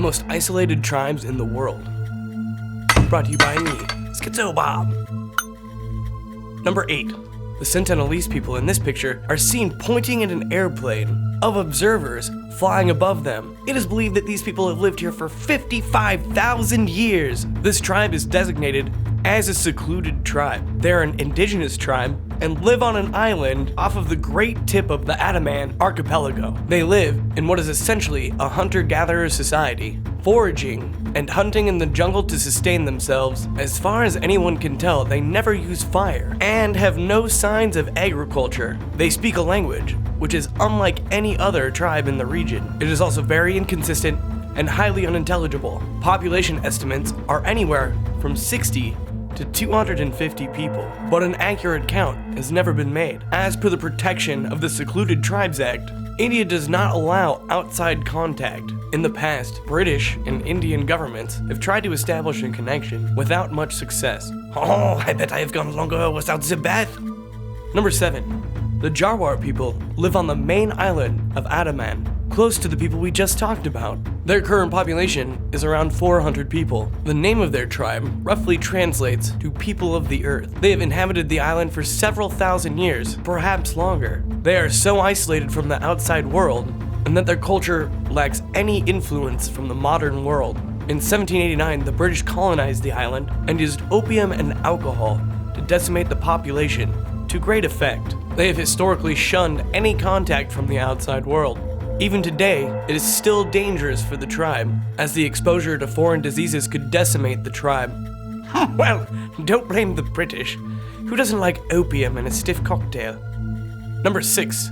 most isolated tribes in the world. Brought to you by me, Schizo Bob. Number 8. The Sentinelese people in this picture are seen pointing at an airplane of observers flying above them. It is believed that these people have lived here for 55,000 years. This tribe is designated as a secluded tribe. They're an indigenous tribe and live on an island off of the great tip of the Andaman archipelago. They live in what is essentially a hunter-gatherer society, foraging and hunting in the jungle to sustain themselves. As far as anyone can tell, they never use fire and have no signs of agriculture. They speak a language which is unlike any other tribe in the region. It is also very inconsistent and highly unintelligible. Population estimates are anywhere from 60 to 250 people, but an accurate count has never been made. As per the Protection of the Secluded Tribes Act, India does not allow outside contact. In the past, British and Indian governments have tried to establish a connection without much success. Oh, I bet I have gone longer without the bath. Number 7. The Jarwar people live on the main island of Andaman, close to the people we just talked about. Their current population is around 400 people. The name of their tribe roughly translates to people of the earth. They have inhabited the island for several thousand years, perhaps longer. They are so isolated from the outside world, and that their culture lacks any influence from the modern world. In 1789, the British colonized the island and used opium and alcohol to decimate the population to great effect. They have historically shunned any contact from the outside world. Even today, it is still dangerous for the tribe, as the exposure to foreign diseases could decimate the tribe. Well, don't blame the British. Who doesn't like opium and a stiff cocktail? Number 6.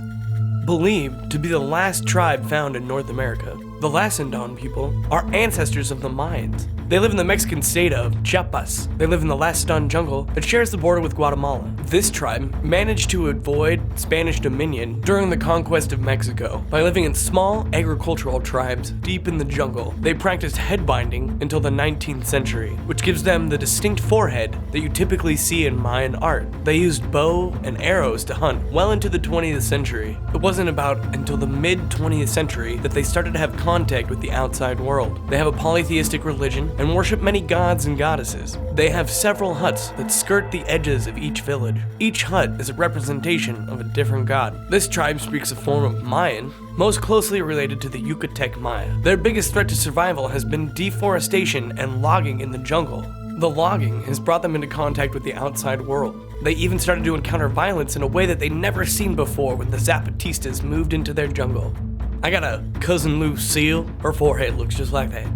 Believed to be the last tribe found in North America. The Lasandon people are ancestors of the Mayans. They live in the Mexican state of Chiapas. They live in the Lasandon jungle that shares the border with Guatemala. This tribe managed to avoid Spanish dominion during the conquest of Mexico by living in small agricultural tribes deep in the jungle. They practiced head binding until the 19th century, which gives them the distinct forehead that you typically see in Mayan art. They used bow and arrows to hunt well into the 20th century. It wasn't about until the mid-20th century that they started to have contact with the outside world. They have a polytheistic religion and worship many gods and goddesses. They have several huts that skirt the edges of each village. Each hut is a representation of a different god. This tribe speaks a form of Mayan, most closely related to the Yucatec Maya. Their biggest threat to survival has been deforestation and logging in the jungle. The logging has brought them into contact with the outside world. They even started to encounter violence in a way that they'd never seen before when the Zapatistas moved into their jungle. I got a cousin Lucille. Her forehead looks just like that.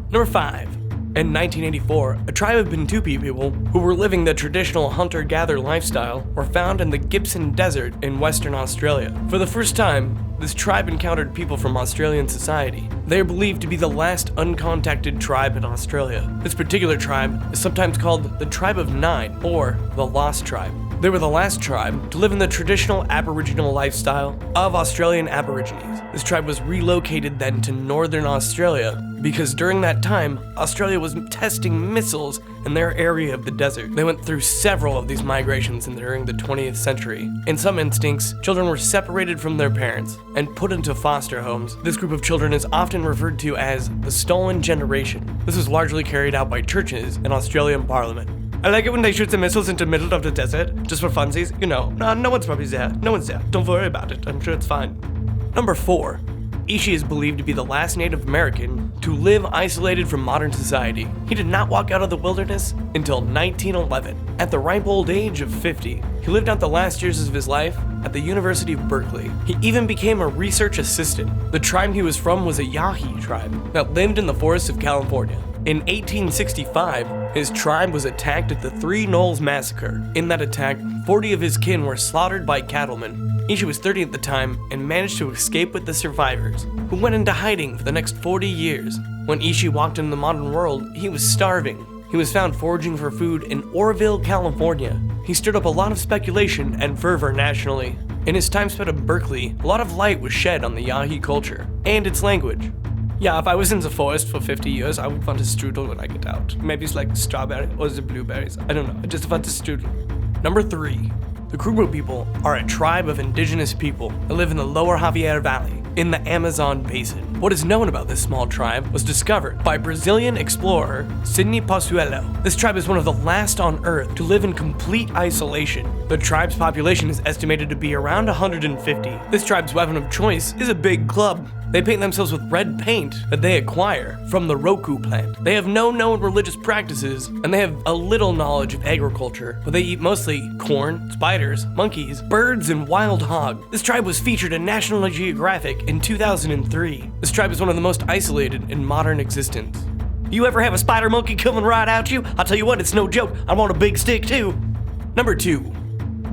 Number 5. In 1984, a tribe of Pintupi people who were living the traditional hunter-gatherer lifestyle were found in the Gibson Desert in Western Australia. For the first time, this tribe encountered people from Australian society. They are believed to be the last uncontacted tribe in Australia. This particular tribe is sometimes called the Tribe of Nine or the Lost Tribe. They were the last tribe to live in the traditional Aboriginal lifestyle of Australian Aborigines. This tribe was relocated then to Northern Australia because during that time, Australia was testing missiles in their area of the desert. They went through several of these migrations during the 20th century. In some instincts, children were separated from their parents and put into foster homes. This group of children is often referred to as the stolen generation. This was largely carried out by churches and Australian Parliament. I like it when they shoot the missiles into the middle of the desert, just for funsies. You know, no one's probably there. No one's there. Don't worry about it. I'm sure it's fine. Number 4. Ishi is believed to be the last Native American to live isolated from modern society. He did not walk out of the wilderness until 1911. At the ripe old age of 50, he lived out the last years of his life at the University of Berkeley. He even became a research assistant. The tribe he was from was a Yahi tribe that lived in the forests of California. In 1865, his tribe was attacked at the Three Knolls Massacre. In that attack, 40 of his kin were slaughtered by cattlemen. Ishi was 30 at the time and managed to escape with the survivors, who went into hiding for the next 40 years. When Ishi walked into the modern world, he was starving. He was found foraging for food in Oroville, California. He stirred up a lot of speculation and fervor nationally. In his time spent at Berkeley, a lot of light was shed on the Yahi culture and its language. Yeah, if I was in the forest for 50 years, I would want a strudel when I get out. Maybe it's like strawberry or the blueberries. I don't know. I just want a strudel. Number 3. The Kruger people are a tribe of indigenous people that live in the lower Javier Valley in the Amazon basin. What is known about this small tribe was discovered by Brazilian explorer Sidney Pozuelo. This tribe is one of the last on Earth to live in complete isolation. The tribe's population is estimated to be around 150. This tribe's weapon of choice is a big club. They paint themselves with red paint that they acquire from the roku plant. They have no known religious practices, and they have a little knowledge of agriculture, but they eat mostly corn, spiders, monkeys, birds, and wild hog. This tribe was featured in National Geographic in 2003. This tribe is one of the most isolated in modern existence. You ever have a spider monkey coming right at you? I'll tell you what, it's no joke. I want a big stick too. Number 2.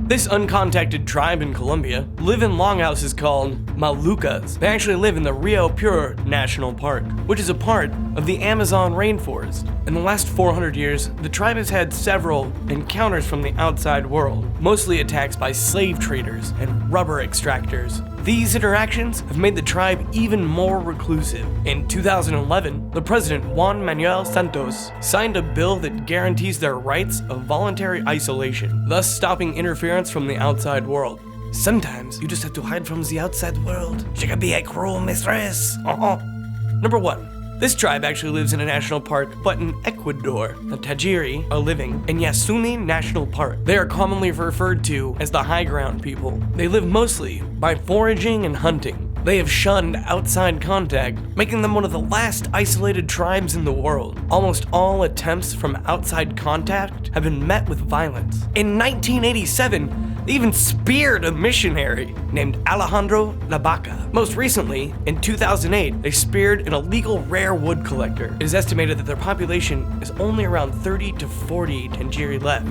This uncontacted tribe in Colombia live in longhouses called Malucas. They actually live in the Rio Puro National Park, which is a part of the Amazon rainforest. In the last 400 years, the tribe has had several encounters from the outside world, mostly attacks by slave traders and rubber extractors. These interactions have made the tribe even more reclusive. In 2011, the president Juan Manuel Santos signed a bill that guarantees their rights of voluntary isolation, thus stopping interference from the outside world. Sometimes you just have to hide from the outside world. She can be a cruel mistress. Number 1. This tribe actually lives in a national park, but in Ecuador. The Tajiri are living in Yasuni National Park. They are commonly referred to as the high ground people. They live mostly by foraging and hunting. They have shunned outside contact, making them one of the last isolated tribes in the world. Almost all attempts from outside contact have been met with violence. In 1987, they even speared a missionary named Alejandro Labaca. Most recently, in 2008, they speared an illegal rare wood collector. It is estimated that their population is only around 30 to 40 Tajiri left.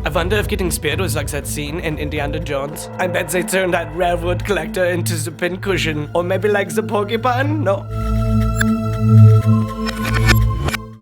I wonder if getting speared was like that scene in Indiana Jones. I bet they turned that rare wood collector into the pincushion, or maybe like the porcupine, no?